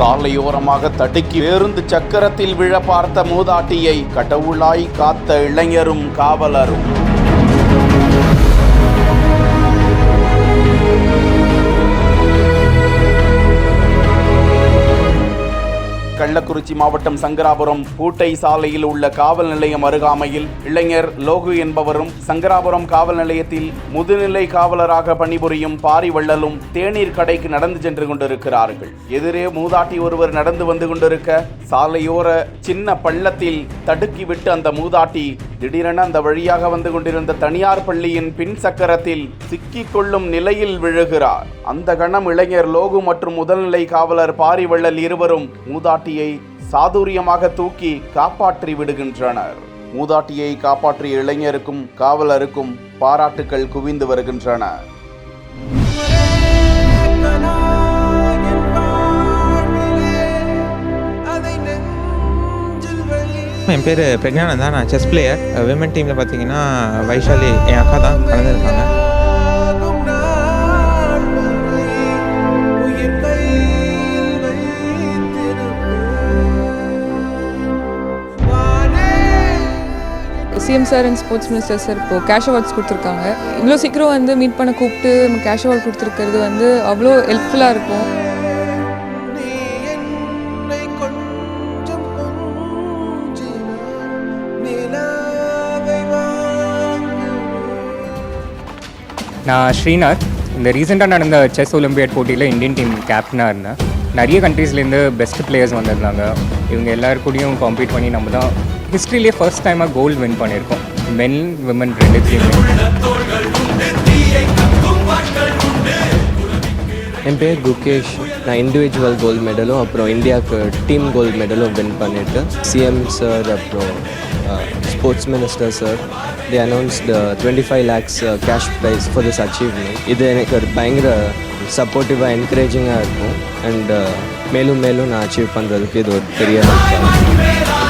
சாலையோரமாக தடுக்கி பேருந்து சக்கரத்தில் விழ பார்த்த மூதாட்டியை கடவுளாய் காத்த இளைஞரும் காவலரும். கள்ளக்குறிச்சி மாவட்டம் சங்கராபுரம் பூட்டை சாலையில் உள்ள காவல் நிலையம் அருகாமையில் இளைஞர் லோகு என்பவரும் சங்கராபுரம் காவல் நிலையத்தில் முதுநிலை காவலராக பணிபுரியும் பாரிவள்ளலும் தேநீர் கடைக்கு நடந்து சென்று கொண்டிருக்கிறார்கள். எதிரே மூதாட்டி ஒருவர் நடந்து வந்து கொண்டிருக்க சாலையோர சின்ன பள்ளத்தில் தடுக்கிவிட்டு அந்த மூதாட்டி திடீரென அந்த வழியாக வந்து கொண்டிருந்த தனியார் பள்ளியின் பின் சக்கரத்தில் சிக்கிக் கொள்ளும் நிலையில் விழுகிறார். அந்த கணம் இளைஞர் லோகு மற்றும் முதல்நிலை காவலர் பாரிவள்ளல் இருவரும் மூதாட்டியை சாதுரியமாக தூக்கி காப்பாற்றி விடுகின்றனர். மூதாட்டியை காப்பாற்றிய இளைஞருக்கும் காவலருக்கும் பாராட்டுக்கள் குவிந்து வருகின்றன. என் பேர் பிரக்ஞானந்தா. நான் செஸ் பிளேயர். விமன் டீமில் பார்த்தீங்கன்னா வைஷாலி என் அக்கா தான் கலந்துருக்காங்க. CM sir and sports minister sir இப்போது கேஷ் அவார்ட்ஸ் கொடுத்துருக்காங்க. இவ்வளோ சீக்கிரம் வந்து மீட் பண்ண கூப்பிட்டு கேஷ் அவார்ட் கொடுத்துருக்கிறது வந்து அவ்வளோ ஹெல்ப்ஃபுல்லாக இருக்கும். நான் ஸ்ரீநாத். இந்த ரீசெண்டாக நடந்த செஸ் ஒலிம்பியாட் போட்டியில் இந்தியன் டீம் கேப்டனாக இருந்தேன். நிறைய கண்ட்ரீஸ்லேருந்து பெஸ்ட் பிளேயர்ஸ் வந்திருந்தாங்க. இவங்க எல்லாருக்கூடையும் காம்பீட் பண்ணி நம்ம தான் ஹிஸ்ட்ரியிலே ஃபர்ஸ்ட் டைமாக கோல்டு வின் பண்ணியிருக்கோம். மென் விமன் ரெண்டுத்தையுமே. என் பேர் குகேஷ். நான் இண்டிவிஜுவல் கோல்டு மெடலும் அப்புறம் இந்தியாவுக்கு டீம் கோல்டு மெடலும் வின் பண்ணியிருக்கேன். சிஎம் சார் அப்புறம் sports minister sir they announced 25 lakhs cash prize for this achievement. இது எனக்கு ஒரு பயங்கர சப்போர்ட்டிவாக என்கரேஜிங்காக இருக்கும். அண்ட் மேலும் மேலும் நான் அச்சீவ் பண்ணுறதுக்கு இது ஒரு பெரிய ஹெல்ப்.